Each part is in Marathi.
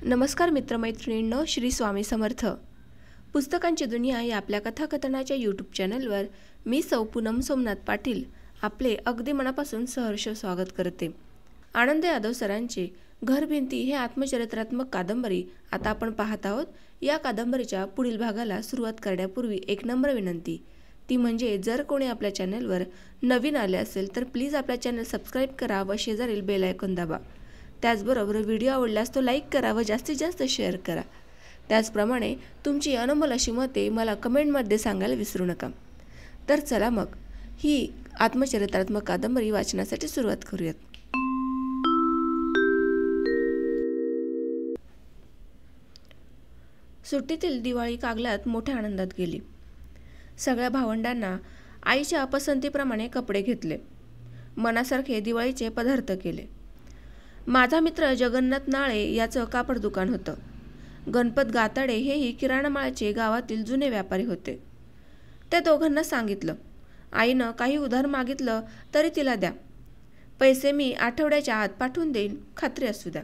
नमस्कार मित्रमैत्रिणींनो, श्री स्वामी समर्थ. पुस्तकांची दुनिया या आपल्या कथाकथनाच्या यूट्यूब चॅनलवर मी सौ पूनम सोमनाथ पाटील आपले अगदी मनापासून सहर्ष स्वागत करते. आनंद यादव सरांचे घरभिंती हे आत्मचरित्रात्मक कादंबरी आता आपण पाहत आहोत. या कादंबरीच्या पुढील भागाला सुरुवात करण्यापूर्वी एक नम्र विनंती, ती म्हणजे जर कोणी आपल्या चॅनलवर नवीन आले असेल तर प्लीज आपल्या चॅनल सबस्क्राईब करा व शेजारील बेल आयकॉन दाबा. त्याचबरोबर व्हिडिओ आवडल्यास तो लाईक करा व जास्तीत जास्त शेअर करा. त्याचप्रमाणे तुमची अनमोल अशी मते मला कमेंटमध्ये सांगायला विसरू नका. तर चला मग ही आत्मचरित्रात्मक कादंबरी वाचनासाठी सुरुवात करूयात. सुट्टीतील दिवाळी कागलात मोठ्या आनंदात गेली. सगळ्या भावंडांना आईच्या पसंतीप्रमाणे कपडे घेतले. मनासारखे दिवाळीचे पदार्थ केले. माझा मित्र जगन्नाथ नाळे याचं कापड दुकान होतं. गणपत गाताडे हेही किराणा मालाचे गावातील जुने व्यापारी होते. त्या दोघांना सांगितलं, आईनं काही उधार मागितलं तरी तिला द्या. पैसे मी आठवड्याच्या आत पाठवून देईन, खात्री असू द्या.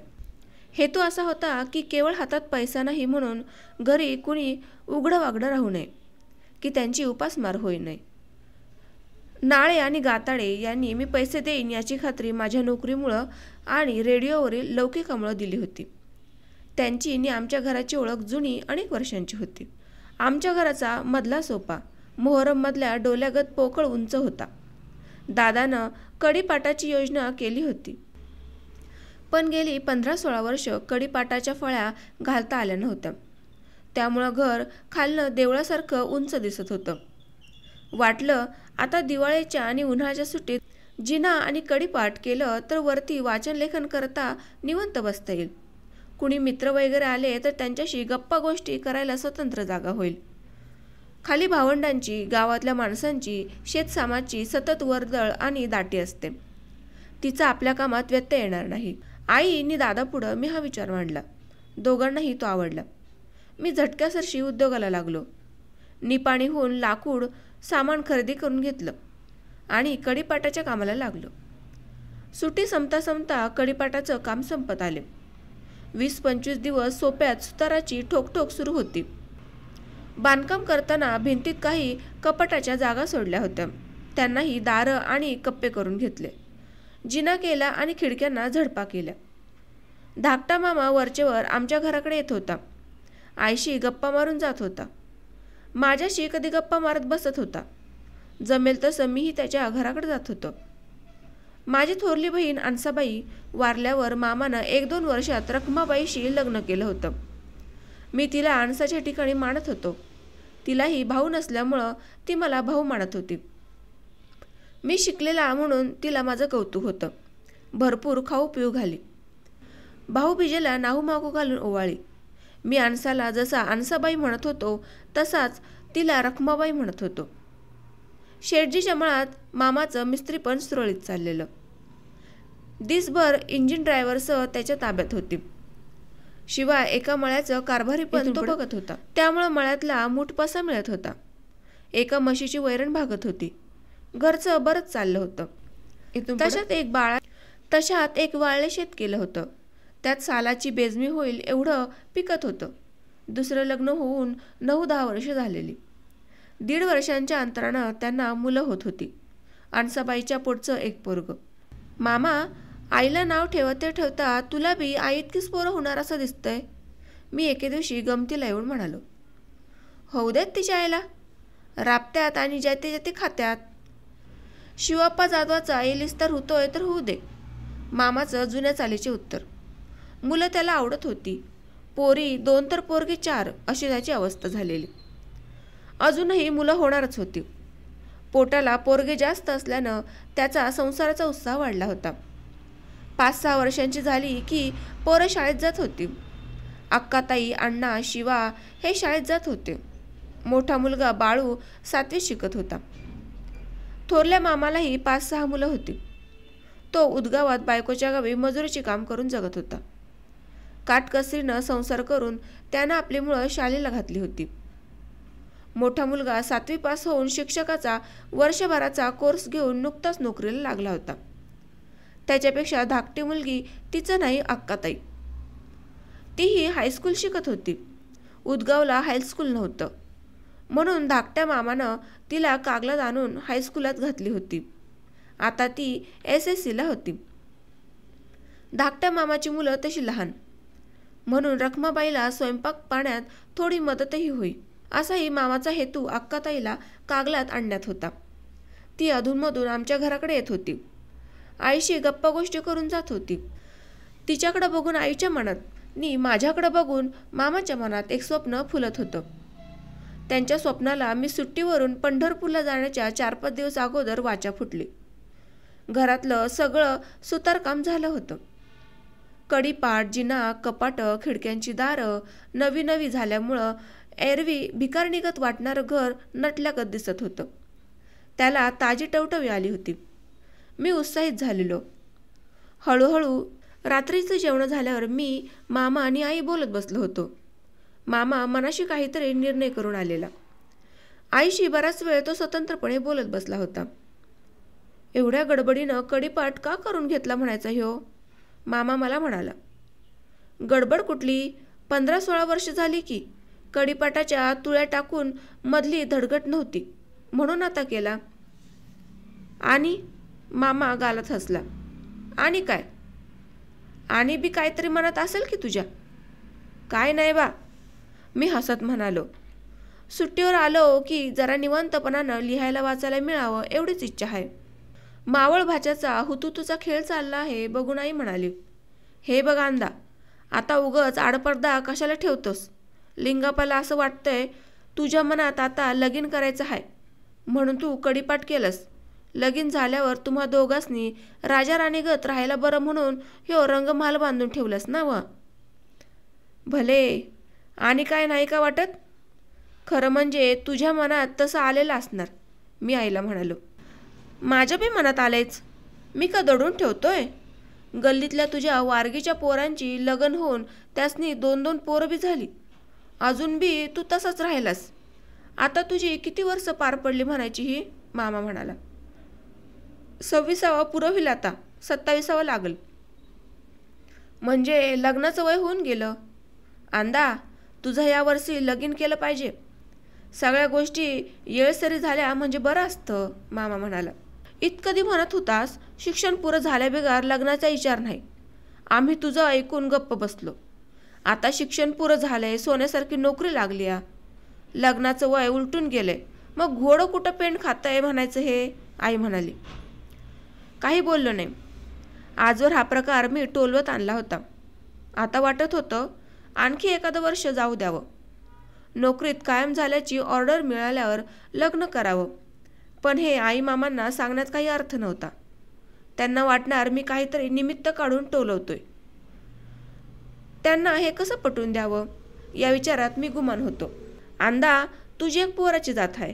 हेतू असा होता की केवळ हातात पैसा नाही म्हणून घरी कुणी उघडं वागडं राहू नये, की त्यांची उपासमार होई नये. नाळे आणि गाताडे यांनी मी पैसे देईन याची खात्री माझ्या नोकरीमुळं आणि रेडिओवरील लौकिकामुळं दिली होती. त्यांची आणि आमच्या घराची ओळख जुनी अनेक वर्षांची होती. आमच्या घराचा मधला सोपा मोहरममधल्या डोल्यागत पोकळ उंच होता. दादानं कडीपाटाची योजना केली होती, पण गेली 15-16 वर्ष कडीपाटाच्या फळ्या घालता आल्या नव्हत्या. त्यामुळं घर खालनं देवळासारखं उंच दिसत होतं. वाटलं आता दिवाळीच्या आणि उन्हाळ्याच्या सुट्टीत जिना आणि कडीपाट केलं तर वरती वाचन लेखन करता निवंत बसता येईल. कुणी मित्र वगैरे आले तर त्यांच्याशी गप्पा गोष्टी करायला स्वतंत्र जागा होईल. खाली भावंडांची, गावातल्या माणसांची, शेतसामाची सतत वर्दळ आणि दाटी असते. तिचा आपल्या कामात व्यत्यय येणार नाही. आई आणि दादापुढं मी हा विचार मांडला. दोघांनाही तो आवडला. मी झटक्यासरशी उद्योगाला लागलो. निपाणीहून लाकूड सामान खरेदी करून घेतलं आणि कडीपाटाच्या कामाला लागलो. सुट्टी संपता संपता कडीपाटाचं काम संपत आले. 20-25 दिवस सोप्यात सुताराची ठोकठोक सुरू होती. बांधकाम करताना भिंतीत काही कपाटाच्या जागा सोडल्या होत्या. त्यांनाही दारं आणि कप्पे करून घेतले. जिना केला आणि खिडक्यांना झडपा केल्या. धाकटा मामा वरचेवर आमच्या घराकडे येत होता. आईशी गप्पा मारून जात होता. माझ्याशी कधी गप्पा मारत बसत होता. जमेल तसं मीही त्याच्या घराकडे जात होतो. माझी थोरली बहीण अन्साबाई वारल्यावर मामानं 1-2 वर्षात रखमाबाईशी लग्न केलं होतं. मी तिला अणसाच्या ठिकाणी मानत होतो. तिलाही भाऊ नसल्यामुळं ती मला भाऊ मानत होती. मी शिकलेला म्हणून तिला माझं कौतुक होतं. भरपूर खाऊ पिऊ घाली. भाऊबीजेला नाहू मागू घालून ओवाळी. मी अणसाला जसा अणसाबाई म्हणत होतो तसाच तिला रखमाबाई म्हणत होतो. शेठजीच्या मळात मामाचं मिस्त्रीपण सुरळीत चाललेलं. दिसभर इंजिन ड्रायव्हरसह त्याच्या ताब्यात होती. शिवाय एका मळ्याचं कारभारी पण तो बघत होता. त्यामुळं मळ्यातला मूठपसा मिळत होता. एका म्हशीची वैरण भागत होती. घरचं बरंच चाललं होतं. तशात एक वाळले शेत केलं होतं. त्यात सालाची बेजमी होईल एवढं पिकत होतं. दुसरं लग्न होऊन 9-10 वर्ष झालेली. 1.5 वर्षांच्या अंतरानं त्यांना मुलं होत होती. अणसाबाईच्या पोटचं एक पोरग. मामा, आईला नाव ठेवता ठेवता तुला बी आई इतकीच पोरं होणार असं दिसतंय, मी एके दिवशी गमतीला येऊन म्हणालो. होऊ देत तिच्या आईला, राबत्यात आणि ज्याते ज्याते खात्यात. शिवाप्पा जाधवाचा येलीस तर होतोय तर होऊ दे, मामाचं जुन्या चालीचे उत्तर. मुलं त्याला आवडत होती. पोरी 2 तर पोरगी 4 अशी त्याची अवस्था झालेली. अजूनही मुलं होणारच होती. पोटाला पोरगे जास्त असल्यानं त्याचा संसाराचा उत्साह वाढला होता. 5-6 वर्षांची झाली की पोरं शाळेत जात होती. अक्काताई, अण्णा, शिवा हे शाळेत जात होते. मोठा मुलगा बाळू 7वीत शिकत होता. थोरल्या मामालाही 5-6 मुलं होती. तो उदगावात बायकोच्या गावी मजुरीचे काम करून जगत होता. काटकसरीनं संसार करून त्यानं आपली मुलं शाळेला घातली होती. मोठा मुलगा 7वी पास होऊन शिक्षकाचा वर्षभराचा कोर्स घेऊन नुकताच नोकरीला लागला होता. त्याच्यापेक्षा धाकटी मुलगी तिचं नाही अक्काताई. तीही हायस्कूल शिकत होती. उदगावला हायस्कूल नव्हतं, म्हणून धाकट्या मामानं तिला कागलात आणून हायस्कूलात घातली होती. आता ती SSCला होती. धाकट्या मामाची मुलं तशी लहान, म्हणून रखमाबाईला स्वयंपाक पाण्यात थोडी मदतही होई, असाही मामाचा हेतू अक्काताईला कागलात आणण्यात होता. ती अधूनमधून आमच्या घराकडे येत होती. आईशी गप्पा गोष्टी करून जात होती. तिच्याकडे बघून आईच्या मनात नी माझ्याकडे बघून मामाच्या मनात एक स्वप्न फुलत होतं. त्यांच्या स्वप्नाला मी सुट्टीवरून पंढरपूरला जाण्याच्या 4-5 दिवस अगोदर वाचा फुटली. घरातलं सगळं सुतारकाम झालं होतं. कढीपाट, जिना, कपाटं, खिडक्यांची दारं नवी नवी झाल्यामुळं एरवी भिकारनिगत वाटणारं घर नटल्यागत दिसत होतं. त्याला ताजी टवटवी आली होती. मी उत्साहित झालेलो. हळूहळू रात्रीचं जेवण झाल्यावर मी, मामा आणि आई बोलत बसलो होतो. मामा मनाशी काहीतरी निर्णय करून आलेला. आईशी बराच वेळ तो स्वतंत्रपणे बोलत बसला होता. एवढ्या गडबडीनं कढीपाट का करून घेतला म्हणायचा ह्यो, मामा मला म्हणाला. गडबड कुठली, 15-16 वर्ष झाली की कढीपाटाच्या तुळ्या टाकून मधली धडगट नव्हती, म्हणून आता केला. आणि मामा गालात हसला. आणि काय, आणि बी काहीतरी मनात असेल की तुझ्या. काय नाही बा, मी हसत म्हणालो. सुट्टीवर आलो की जरा निवांतपणानं लिहायला वाचायला मिळावं एवढीच इच्छा आहे. मावळ भाच्याचा हुतुतूचा खेळ चालला आहे बघून आई म्हणाली. हे बघ अंदा, आता उगच आडपडदा कशाला ठेवतोस. लिंगापाला असं वाटतंय तुझ्या मनात आता लगीन करायचं आहे, म्हणून तू कढीपाट केलंस. लगीन झाल्यावर तुम्हा दोघांनी राजा राणीगत राहायला बरं म्हणून ह्यो रंगमहाल बांधून ठेवलंस ना व. भले, आणि काय नाही का वाटत. खरं म्हणजे तुझ्या मनात तसं आलेलं असणार, मी आईला म्हणालो. माझ्या बी मनात आलेच, मी का दडून ठेवतोय. गल्लीतल्या तुझ्या वारगीच्या पोरांची लग्न होऊन त्यासनी 2-2 पोरं बी झाली. अजून बी तू तसाच राहिलास. आता तुझी किती वर्ष पार पडली म्हणायची ही, मामा म्हणाला. 26वा पुरं होईल, आता 27वा लागल. म्हणजे लग्नाचं वय होऊन गेलं. अंदा, तुझं या वर्षी लगीन केलं पाहिजे. सगळ्या गोष्टी येळसरी झाल्या म्हणजे बरं असतं, मामा म्हणाला. इतकधी म्हणत होतास शिक्षण पुरं झाल्याबिगार लग्नाचा विचार नाही. आम्ही तुझं ऐकून गप्प बसलो. आता शिक्षण पुरं झालंय, सोन्यासारखी नोकरी लागली. लग्नाचं वय उलटून गेलंय, मग घोडं कुठं पेंड खातंय म्हणायचं हे, आई म्हणाली. काही बोललो नाही. आजवर हा प्रकार मी टोलवत आणला होता. आता वाटत होतं आणखी एखादं वर्ष जाऊ द्यावं. नोकरीत कायम झाल्याची ऑर्डर मिळाल्यावर लग्न करावं. पण हे आई मामांना सांगण्यात काही अर्थ नव्हता. त्यांना वाटणार मी काहीतरी निमित्त काढून टोलवतोय. त्यांना हे कसं पटवून द्यावं या विचारात मी गुमान होतो. अंदा, तुझी एक पोराची जात आहे,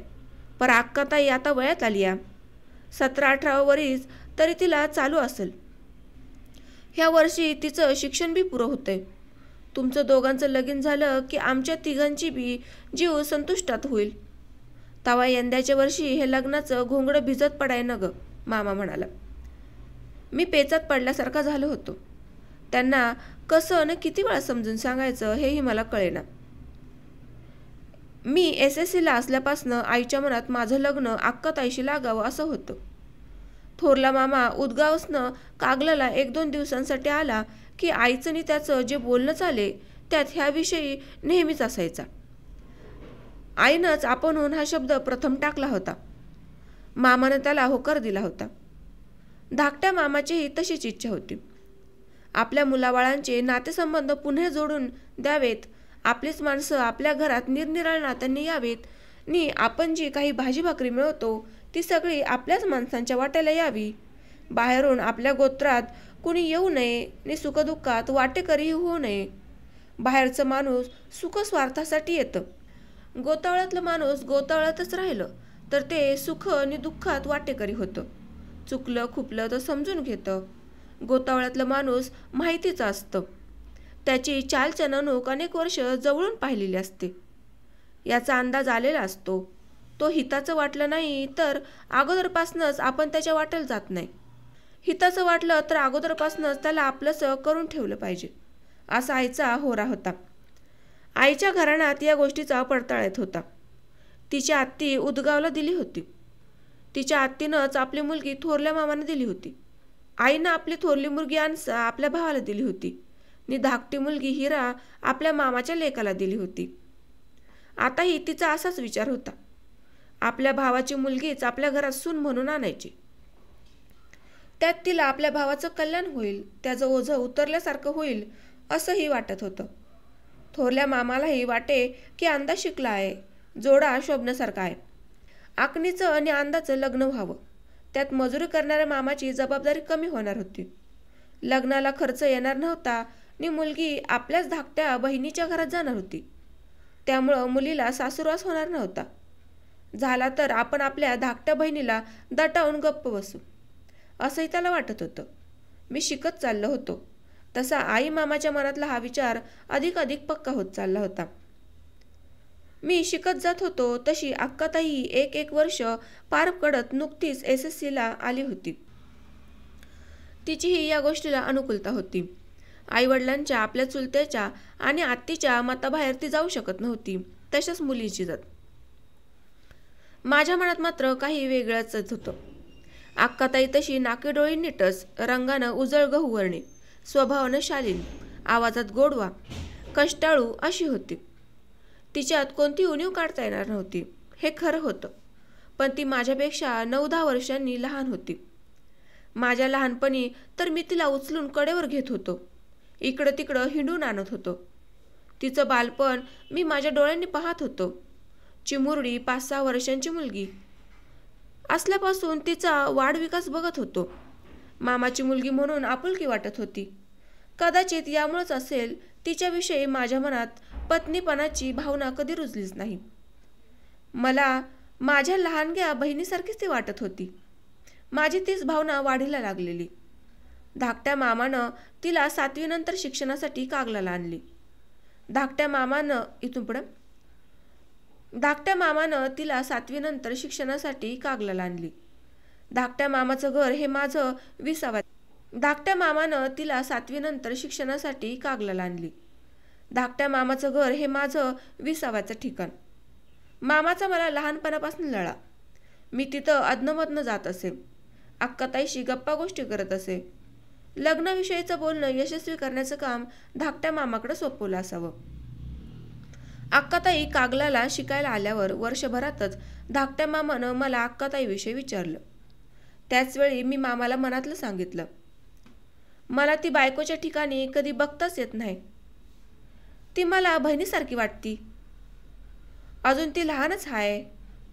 पर अक्काताई आता वयात आली. 17-18 वर्ष तरी तिला चालू असेल. ह्या वर्षी तिचं शिक्षण बी पुरं होतंय. तुमचं दोघांचं लगीन झालं की आमच्या तिघांची बी जीव संतुष्टात होईल. तवा यंदाच्या वर्षी हे लग्नाचं घोंगडं भिजत पडाय न ग, मामा म्हणाला. मी पेचात पडल्यासारखा झालो होतो. त्यांना कसं न किती वेळा समजून सांगायचं हेही मला कळेना. मी SSCला असल्यापासनं आईच्या मनात माझं लग्न अक्काताईशी लागावं असं होतं. थोरला मामा उदगावसनं कागलाला 1-2 दिवसांसाठी आला की आईचं नी त्याचं जे बोलणं चाले त्यात ह्याविषयी नेहमीच असायचा. आईनंच आपणहून हा शब्द प्रथम टाकला होता. मामानं त्याला होकार दिला होता. धाकट्या मामाचीही तशीच इच्छा होती. आपल्या मुलाबाळांचे नातेसंबंध पुन्हा जोडून द्यावेत, आपलीच माणसं आपल्या घरात निरनिराळ्या नात्यांनी यावीत, नी आपण जी काही भाजी भाकरी मिळवतो ती सगळी आपल्याच माणसांच्या वाट्याला यावी. बाहेरून आपल्या गोत्रात कुणी येऊ नये नी सुखदुःखात वाटेकरी होऊ नये. बाहेरचं माणूस सुख स्वार्थासाठी येतं. गोतावळ्यातलं माणूस गोतावळ्यातच राहिलं तर ते सुख आणि दुःखात वाटेकरी होतं. चुकलं खुपलं तर समजून घेतं. गोतावळ्यातलं माणूस माहितीचं असतं. त्याची चालचलणूक अनेक वर्ष जवळून पाहिलेली असते. याचा अंदाज आलेला असतो. तो हिताचं वाटलं नाही तर अगोदरपासूनच आपण त्याच्या वाटेल जात नाही. हिताचं वाटलं तर अगोदरपासूनच त्याला आपलंसं करून ठेवलं पाहिजे. असा आईचा होरा होता. आईच्या घराण्यात या गोष्टीचा पडताळ येत होता. तिची आत्ती उदगावला दिली होती. तिच्या आत्तीनंच आपली मुलगी थोरल्या मामाने दिली होती. आईनं आपली थोरली मुलगी आणसा आपल्या भावाला दिली होती आणि धाकटी मुलगी हिरा आपल्या मामाच्या लेकाला दिली होती. आताही तिचा असाच विचार होता. आपल्या भावाची मुलगीच आपल्या घरात सून म्हणून आणायची. त्यात तिला आपल्या भावाचं कल्याण होईल, त्याचं ओझं उतरल्यासारखं होईल असंही वाटत होतं. थोरल्या मामालाही वाटे की अंदा शिकला आहे, जोडा शोभण्यासारखा आहे. आकणीचं आणि अंदाचं लग्न व्हावं, त्यात मजुरी करणाऱ्या मामाची जबाबदारी कमी होणार होती. लग्नाला खर्च येणार नव्हता आणि मुलगी आपल्याच धाकट्या बहिणीच्या घरात जाणार होती. त्यामुळं मुलीला सासूरवास होणार नव्हता. झाला तर आपण आपल्या धाकट्या बहिणीला दटावून गप्प बसू, असंही त्याला वाटत होतं. मी शिकत चाललो होतो तसा आई मामाच्या मनातला हा विचार अधिक अधिक पक्का होत चालला होता. मी शिकत जात होतो तशी अक्काताई एक वर्ष पार पडत नुकतीच SSCला आली होती. तिचीही या गोष्टीला अनुकूलता होती. आईवडिलांच्या, आपल्या चुलत्याच्या आणि आत्तीच्या मताबाहेर ती जाऊ शकत नव्हती. तशाच मुलीची जात. माझ्या मनात मात्र काही वेगळंच होतं. अक्काताई तशी नाकेडोळी नीटच, रंगानं उजळ गहुवर्णी, स्वभावानं शालीन, आवाजात गोडवा, कष्टाळू अशी होती. तिच्यात कोणती उणीव काढता येणार नव्हती, हे खरं होतं. पण ती माझ्यापेक्षा 9-10 वर्षांनी लहान होती. माझ्या लहानपणी तर मी तिला उचलून कडेवर घेत होतो, इकडं तिकडं हिंडून आणत होतो. तिचं बालपण मी माझ्या डोळ्यांनी पाहत होतो. चिमुरडी 5-6 वर्षांची मुलगी असल्यापासून तिचा वाढविकास बघत होतो. मामाची मुलगी म्हणून आपुलकी वाटत होती. कदाचित यामुळेच असेल तिच्याविषयी माझ्या मनात पत्नीपणाची भावना कधी रुजलीच नाही. मला माझ्या लहानग्या बहिणीसारखीच ती वाटत होती. माझी तीच भावना वाढीला लागलेली. धाकट्या मामानं तिला 7वी नंतर शिक्षणासाठी कागलाला आणली. धाकट्या मामानं तिला 7वी नंतर शिक्षणासाठी कागलाला आणली. धाकट्या मामाचं घर हे माझं 20व्या धाकट्या मामानं तिला 7वी नंतर शिक्षणासाठी कागलाला आणली. धाकट्या मामाचं घर हे माझं 20व्याचं ठिकाण. मामाचा मला लहानपणापासून लळा. मी तिथं अधनमधनं जात असे. अक्काताईशी गप्पा गोष्टी करत असे. लग्नाविषयीचं बोलणं यशस्वी करण्याचं काम धाकट्या मामाकडे सोपवलं असावं. अक्काताई कागलाला शिकायला आल्यावर वर्षभरातच धाकट्या मामानं मला अक्काताईविषयी विचारलं. त्याचवेळी मी मामाला मनातलं सांगितलं. मला ती बायकोच्या ठिकाणी कधी बघताच येत नाही. ती मला बहिणीसारखी वाटती. अजून ती लहानच आहे.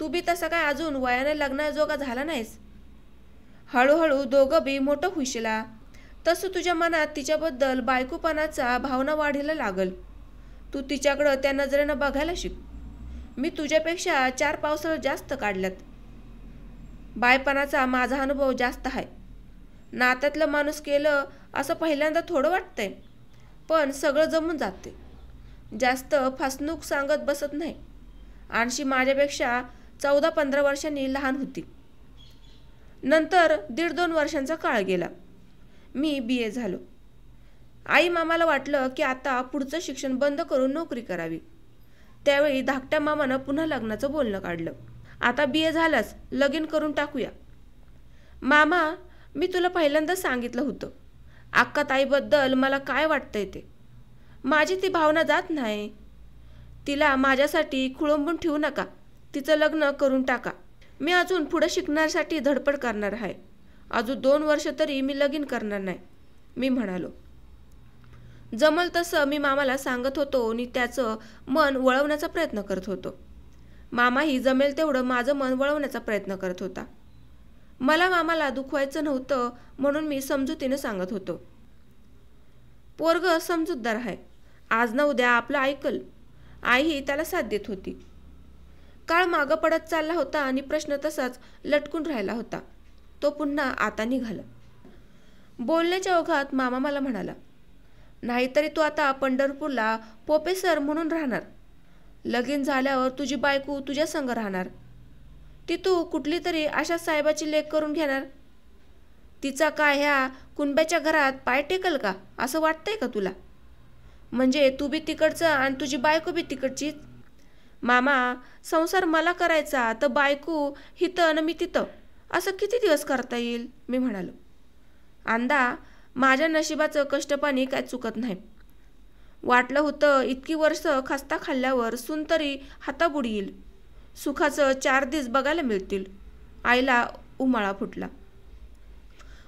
तू बी तसा काय अजून वयाने लग्नाजोगा झाला नाहीस. हळूहळू दोघं बी मोठं होशीला तसं तुझ्या मनात तिच्याबद्दल बायकोपणाचा भावना वाढीला लागल. तू तिच्याकडं त्या नजरेनं बघायला शिक. मी तुझ्यापेक्षा 4 पावसाळं जास्त काढल्यात. बायपणाचा माझा अनुभव जास्त आहे. नात्यातलं माणूस केलं असं पहिल्यांदा थोडं वाटतंय, पण सगळं जमून जाते. जास्त फसवणूक सांगत बसत नाही. आणशी माझ्यापेक्षा 14-15 वर्षांनी लहान होती. नंतर 1.5-2 वर्षांचा काळ गेला. मी BA झालो. आई मामाला वाटलं की आता पुढचं शिक्षण बंद करून नोकरी करावी. त्यावेळी धाकट्या मामानं पुन्हा लग्नाचं बोलणं काढलं. आता BA झालास, लगीन करून टाकूया. मामा, मी तुला पहिल्यांदाच सांगितलं होतं अक्काताईबद्दल मला काय वाटतंय ते. माझी ती भावना जात नाही. तिला माझ्यासाठी खुळंबून ठेवू नका. तिचं लग्न करून टाका. मी अजून पुढे शिकण्यासाठी धडपड करणार आहे. अजून 2 वर्ष तरी मी लगीन करणार नाही, मी म्हणालो. जमल तसं मी मामाला सांगत होतो आणि त्याचं मन वळवण्याचा प्रयत्न करत होतो. मामाही जमेल तेवढं माझं मन वळवण्याचा प्रयत्न करत होता. मला मामाला दुखवायचं नव्हतं म्हणून मी समजुतीनं सांगत होतो. पोरगं समजूतदार आहे. आज ना उद्या आपलं ऐकल. आईही त्याला साथ देत होती. काळ मागं पडत चालला होता आणि प्रश्न तसाच लटकून राहिला होता. तो पुन्हा आता निघाला. बोलण्याच्या ओघात मामा मला म्हणाला, नाहीतरी तू आता पंढरपूरला प्रोफेसर म्हणून राहणार. लगीन झाल्यावर तुझी बायको तुझ्या संग राहणार. ती तू कुठली तरी अशा साहेबाची लेक करून घेणार. तिचा काय ह्या कुणब्याच्या घरात पाय टेकल का असं वाटतंय का तुला? म्हणजे तू बी तिकडचं आणि तुझी बायको बी तिकडचीच? मामा, संसार मला करायचा तर बायको हिथं न मी तिथं, असं किती दिवस करता येईल? मी म्हणालो. आंदा, माझ्या नशिबाचं कष्टपाणी काय चुकत नाही. वाटलं होतं इतकी वर्ष खस्ता खाल्ल्यावर सून तरी हाताबुडी येईल, सुखाचं 4 दिवस बघायला मिळतील. आईला उमाळा फुटला.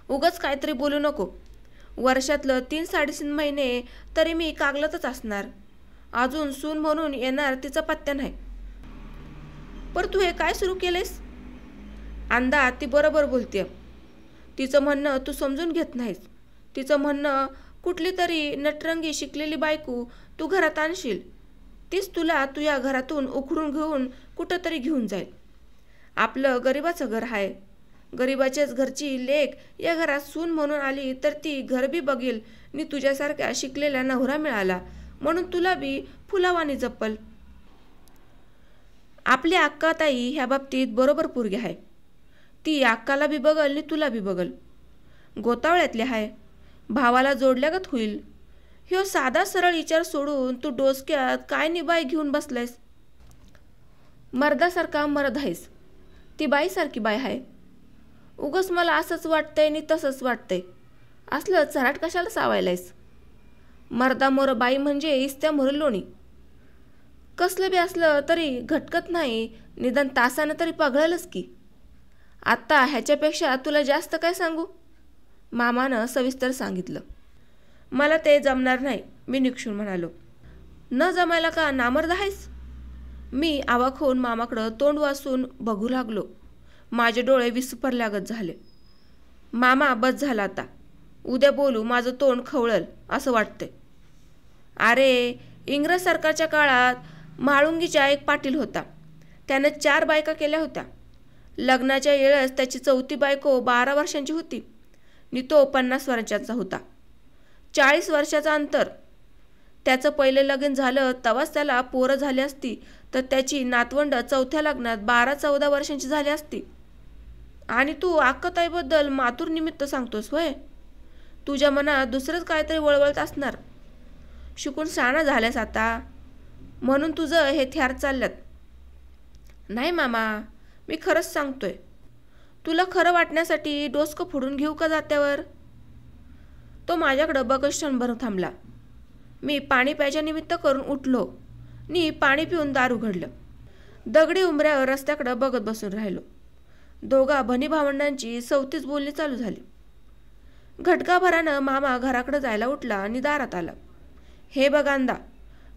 उगाच काहीतरी बोलू नको. वर्षातलं 3-3.5 महिने तरी मी कागलातच असणार. अजून सून म्हणून येणार तिचा पत्त्या नाही. पर तू हे काय सुरू केलेस? आंदा, ती बरोबर बोलते. तिचं म्हणणं तू समजून घेत नाहीस. तिचं म्हणणं कुठली तरी नटरंगी शिकलेली बायको तू घरात आणशील, तीच तुला तुझ्या घरातून उखडून घेऊन कुठंतरी घेऊन जाईल. आपलं गरिबाचं घर आहे. गरिबाच्याच घरची लेक या घरात सून म्हणून आली तर ती घर बी बघेल नि तुझ्यासारख्या शिकलेला नवरा मिळाला म्हणून तुला बी फुलावानी जपल. आपली अक्काताई ह्या बाबतीत बरोबर पोरगी आहे. ती अक्काला बी बघल नि तुला बी बघल. गोतावळ्यातली आहे. भावाला जोडल्यागत होईल. ह्यो साधा सरळ विचार सोडून तू डोसक्यात काय निबाई घेऊन बसलायस? मर्दासारखा मर्द आहेस, ती बाईसारखी बाई आहे. उगस मला असंच वाटतंय नि तसंच वाटतंय, असलं चराट कशाला सावायलायस? मर्दामोर बाई म्हणजे इस्त्या मोर लोणी. कसलं बी असलं तरी घटकत नाही, निदान तासानं तरी पगळलंच की. आत्ता ह्याच्यापेक्षा तुला जास्त काय सांगू? मामानं सविस्तर सांगितलं. मला ते जमणार नाही, मी निक्षून म्हणालो. न जमायला का नामर्द आहेस? मी आवाक होऊन मामाकडं तोंड वासून बघू लागलो. माझे डोळे विस्फरल्यागत झाले. मामा, बस झाला आता. उद्या बोलू, माझं तोंड खवळल असं वाटतंय. अरे, इंग्रज सरकारच्या काळात म्हाळुंगीचा एक पाटील होता. त्यानं 4 बायका केल्या होत्या. लग्नाच्या वेळेस त्याची 4थी बायको 12 वर्षांची होती नि तो 50 वर्षांचा होता. 40 वर्षाचं अंतर. त्याचं पहिलं लग्न झालं तेव्हाच त्याला पोरं झाली असती तर त्याची नातवंड 4थ्या लग्नात 12-14 वर्षांची झाली असती. आणि तू अक्काताईबद्दल मातूर निमित्त सांगतोस होय? तुझ्या मनात दुसरंच काहीतरी वळवळत असणार. शिकून शहाणा झाल्यास आता, म्हणून तुझं हे थ्यार चालल्यात. नाही मामा, मी खरंच सांगतोय. तुला खरं वाटण्यासाठी डोसकं फोडून घेऊ का जात्यावर? तो माझ्याकडं बघत क्षणभर थांबला. मी पाणी प्यायच्या निमित्त करून उठलो नि पाणी पिऊन दार उघडलं. दगडी उंबऱ्यावर रस्त्याकडं बघत बसून राहिलो. दोघा बनी भावंडांची सवतीच बोलणी चालू झाली. घटकाभरानं मामा घराकडे जायला उठला आणि दारात आला. हे बघ आंदा,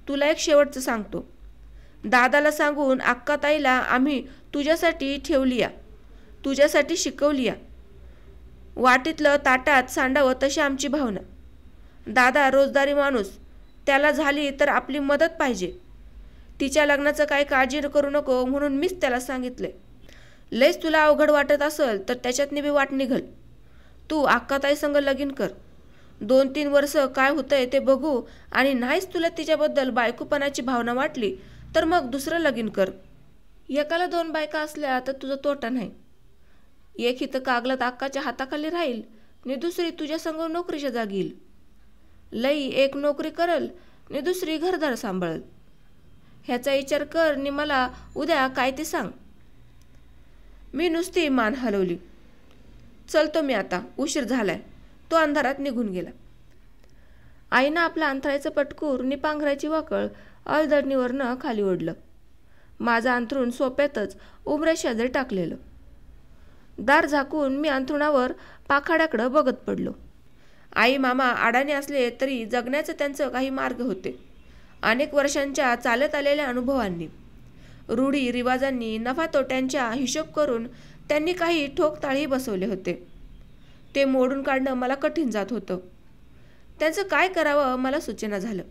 तुला एक शेवटचं सांगतो. दादाला सांगून अक्काताईला आम्ही तुझ्यासाठी ठेवली या, तुझ्यासाठी शिकवली या. वाटीतलं ताटात सांडावं तशी आमची भावना. दादा रोजदारी माणूस, त्याला झाली तर आपली मदत पाहिजे. तिच्या लग्नाचं काही काळजी करू नको म्हणून मीच त्याला सांगितले. लयच तुला अवघड वाटत असेल तर त्याच्यात बी वाट निघल. तू अक्काताई संग लगीन कर. 2-3 वर्ष काय होतंय ते बघू आणि नाहीच तुला तिच्याबद्दल बायकोपणाची भावना वाटली तर मग दुसरं लगीन कर. एकाला 2 बायका असल्या तर तुझा तोटा नाही. एक इथं कागलात अक्काच्या हाताखाली राहील आणि दुसरी तुझ्या संग नोकरीच्या जागी येईल. लई एक नोकरी करल आणि दुसरी घरदार सांभाळल. ह्याचा विचार कर आणि मला उद्या काय ते सांग. मी नुसती मान हलवली. चलतो मी आता, उशीर झालाय. तो अंधारात निघून गेला. आईनं आपलं अंथरायचं पटकूर नि पांघरायची वाकळ अलदडणीवरनं खाली ओढलं. माझं अंथरूण सोप्यातच उमऱ्या शेजारी टाकलेलं. दार झाकून मी अंथरुणावर पाखाड्याकडं बघत पडलो. आई मामा अडाणी असले तरी जगण्याचं त्यांचं काही मार्ग होते. अनेक वर्षांच्या चालत आलेल्या अनुभवांनी, रूढी रिवाजांनी, नफा तोट्यांच्या हिशोब करून त्यांनी काही ठोकताळी बसवले होते. ते मोडून काढणं मला कठीण जात होतं. त्यांचं काय करावं मला सुचेना झालं.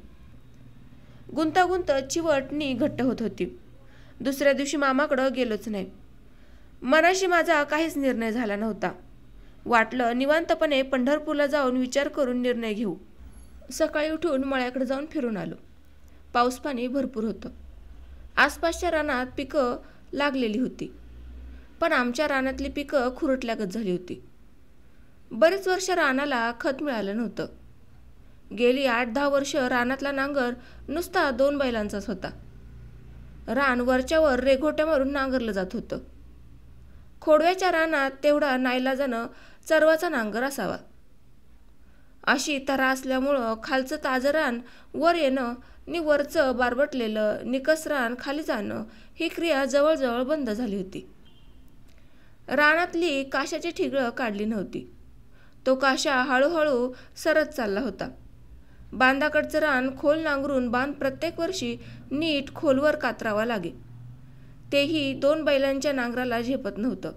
गुंतागुंत चिवटणी घट्ट होत होती. दुसऱ्या दिवशी मामाकडं गेलोच नाही. मनाशी माझा काहीच निर्णय झाला नव्हता. वाटलं निवांतपणे पंढरपूरला जाऊन विचार करून निर्णय घेऊ. सकाळी उठून मळ्याकडे जाऊन फिरून आलो. पाऊस पाणी भरपूर होतं. आसपासच्या रानात पिकं लागलेली होती, पण आमच्या रानातली पिकं खुरटल्यागत झाली होती. बरेच वर्ष रानाला खत मिळालं नव्हतं. गेली 8-10 वर्ष रानातला नांगर नुसता 2 बैलांचाच होता. रान वरच्यावर रेघोट्या मारून नांगरलं जात होतं. खोडव्याच्या रानात तेवढा नाईलाजानं चरवाचा नांगर असावा. अशी तऱ्हा असल्यामुळं खालचं ताजं रान वर येणं नि वरचं बारबटलेलं निकस रान खाली जाणं ही क्रिया जवळजवळ बंद झाली होती. रानातली काशाची ठिगळं काढली नव्हती. तो काशा हळूहळू सरत चालला होता. बांधाकडचं रान खोल नांगरून बांध प्रत्येक वर्षी नीट खोलवर कातरावा लागे. तेही 2 बैलांच्या नांगराला झेपत नव्हतं.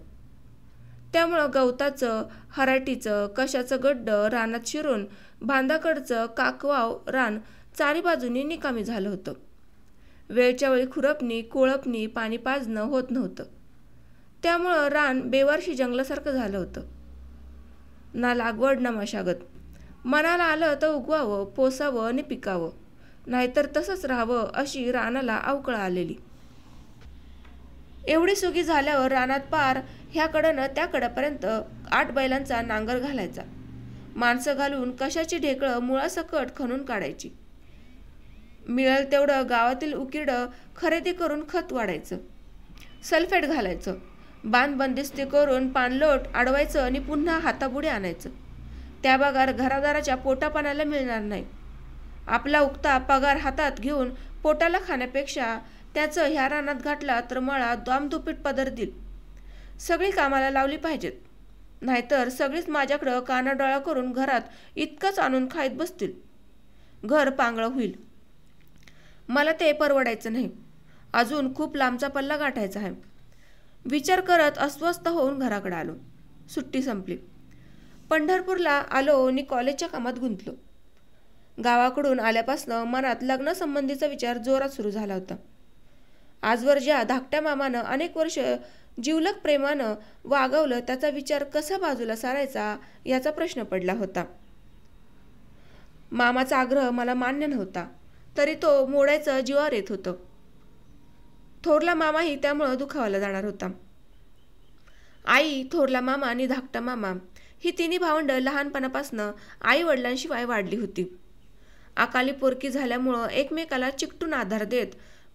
त्यामुळं गवताचं, हराटीचं, कशाचं गड्डं रानात शिरून बांधाकडचं काकवाव रान चारी बाजूनी निकामी झालं होतं. वेळच्या वेळी खुरपणी, कोळपणी, पाणी पाजणं होत नव्हतं. त्यामुळं रान बेवारशी जंगलासारखं झालं होतं. ना लागवड ना मशागत. मनाला आलं तर उगवावं, पोसावं आणि पिकावं, नाहीतर तसंच राहावं अशी रानाला अवकळा आलेली. एवढी सुगी झाल्यावर रानात पार ह्याकडनं त्याकडेपर्यंत 8 बैलांचा नांगर घालायचा. माणसं घालून कशाची ढेकळं मुळासकट खणून काढायची. मिळेल तेवढं गावातील उकिरडं खरेदी करून खत वाढायचं, सल्फेट घालायचं, बांध बंदिस्ती करून पाणलोट अडवायचं आणि पुन्हा हाताबुडे आणायचं. त्या बागार घरादाराच्या पोटापाण्याला मिळणार नाही. आपला उगता पगार हातात घेऊन पोटाला खाण्यापेक्षा त्याचं ह्या रानात घातला तर मळा दामदुपीट पदर देईल. सगळी कामाला लावली पाहिजेत, नाहीतर सगळीच माझ्याकडं कानाडोळा करून घरात इतकंच आणून खाईत बसतील. घर पांगळं होईल. मला ते परवडायचं नाही. अजून खूप लांबचा पल्ला गाठायचा आहे. विचार करत अस्वस्थ होऊन घराकडे आलो. सुट्टी संपली. पंढरपूरला आलो आणि कॉलेजच्या कामात गुंतलो. गावाकडून आल्यापासनं मनात लग्नासंबंधीचा विचार जोरात सुरू झाला होता. आजवर ज्या धाकट्या मामानं अनेक वर्ष जिवलग प्रेमानं वागवलं त्याचा विचार कसा बाजूला सारायचा याचा प्रश्न पडला होता. मामाचा आग्रह मला मान्य नव्हता, तरी तो मोडायचं जीवावर येत होतं. थोरला मामाही त्यामुळं दुखावला जाणार होता. आई, थोरला मामा आणि धाकटा मामा ही तिन्ही भावंड लहानपणापासनं आई वडिलांशिवाय वाढली होती. अकाली पोरकी झाल्यामुळं एकमेकाला चिकटून आधार देत,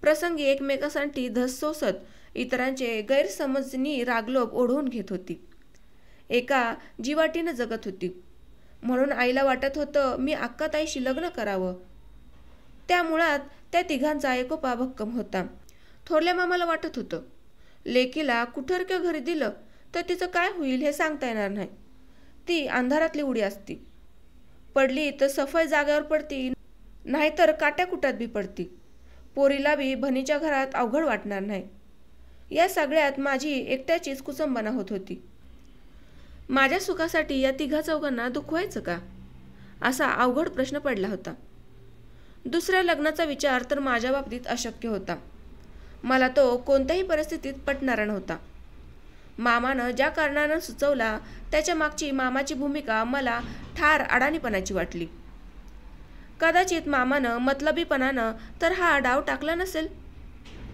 प्रसंगी एकमेकांसाठी धस सोसत, इतरांचे गैरसमजनी रागलोभ ओढवून घेत होती. एका जीवाटीनं जगत होती. म्हणून आईला वाटत होतं मी अक्काताईशी लग्न करावं. त्या मुळात त्या तिघांचा एकोपा भक्कम होता. थोरल्या मामाला वाटत होतं लेकीला कुठरक्या घरी दिलं तर तिचं काय होईल हे सांगता येणार नाही. ती अंधारातली उडी असती. पडली तर सफाई जाग्यावर पडती, नाहीतर काट्याकुटात बी पडती. पोरीला बी भनीच्या घरात अवघड वाटणार नाही. या सगळ्यात माझी एकट्याचीच कुचंबना होत होती. माझ्या सुखासाठी या तिघा चौघांना दुखवायचं का, असा अवघड प्रश्न पडला होता. दुसऱ्या लग्नाचा विचार तर माझ्या बाबतीत अशक्य होता. मला तो कोणत्याही परिस्थितीत पटणारा नव्हता. मामानं ज्या कारणानं सुचवला त्याच्या मागची मामाची भूमिका मला ठार अडाणीपणाची वाटली. कदाचित मामानं मतलबीपणानं तर हा डाव टाकला नसेल.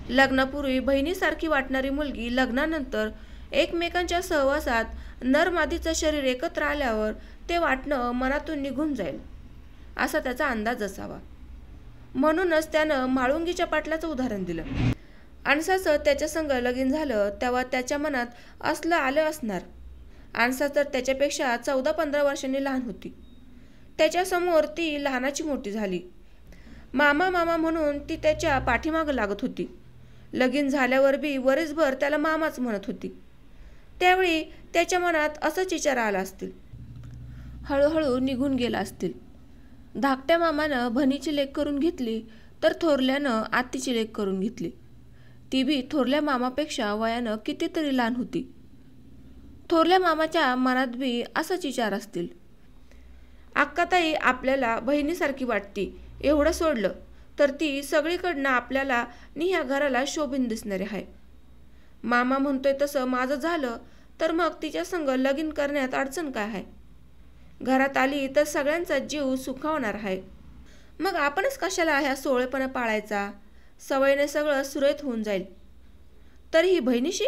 लग्नापूर्वी बहिणीसारखी वाटणारी मुलगी लग्नानंतर एकमेकांच्या सहवासात नरमादीचं शरीर एकत्र आल्यावर ते वाटणं मनातून निघून जाईल असा त्याचा अंदाज असावा. म्हणूनच त्यानं म्हाळुंगीच्या पाटलाचं उदाहरण दिलं. अणसाचं त्याच्या संग लगीन झालं तेव्हा त्याच्या मनात असलं आलं असणार. अणसा तर त्याच्यापेक्षा 14-15 वर्षांनी लहान होती. त्याच्यासमोर ती लहानाची मोठी झाली. मामा मामा म्हणून ती त्याच्या पाठीमागं लागत होती. लगीन झाल्यावर बी वरीसभर त्याला मामाच म्हणत होती. त्यावेळी त्याच्या मनात असंच विचार आला असतील. हळूहळू निघून गेला असतील. धाकट्या मामानं भनीची लेक करून घेतली तर थोरल्यानं आत्तीची लेक करून घेतली. ती बी थोरल्या मामापेक्षा वयानं कितीतरी लहान होती. थोरल्या मामाच्या मनात बी असाच विचार असतील. अक्काताई आपल्याला बहिणीसारखी वाटती एवढं सोडलं तर ती सगळीकडनं आपल्याला नि ह्या घराला शोभून दिसणारी आहे. मामा म्हणतोय तसं माझं झालं तर मग तिच्या संग लगीन करण्यात अडचण काय आहे. घरात आली तर सगळ्यांचा जीव सुखावणार आहे. मग आपणच कशाला ह्या सोळेपणा पाळायचा. सवयीने सगळं सुरळीत होऊन जाईल. तर ही बहिणीशी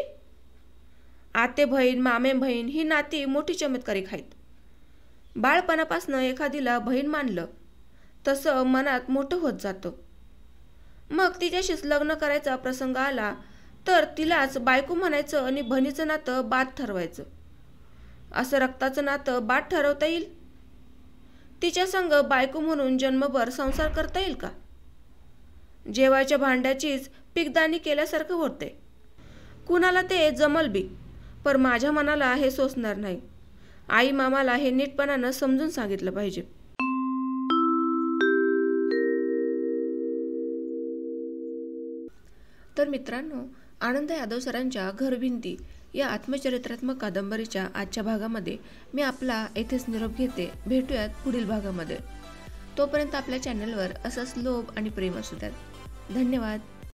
आते बहीण मामे बहीण ही नाती मोठी चमत्कारिक आहेत. बाळपणापासनं एखादीला बहीण मानलं तसं मनात मोठं होत जातं. मग तिच्याशीच लग्न करायचा प्रसंग आला तर तिलाच बायको म्हणायचं आणि बहिणीचं नातं बाद ठरवायचं. असं रक्ताचं नातं बाद ठरवता येईल? तिच्या संग बायको म्हणून जन्मभर संसार करता येईल का? जेवायच्या भांड्याचीच पीकदानी केल्यासारखं होते. कुणाला ते जमल बी, पण माझ्या मनाला हे सोसणार नाही. आई मामाला हे नीटपणानं समजून सांगितलं पाहिजे. तर मित्रांनो, आनंद यादव सरांच्या घरभिंती या आत्मचरित्रात्मक कादंबरीच्या आजच्या भागामध्ये मी आपला येथेच निरोप घेते. भेटूयात पुढील भागामध्ये. तोपर्यंत आपल्या चॅनलवर असंच लोभ आणि प्रेम असू द्यात. धन्यवाद.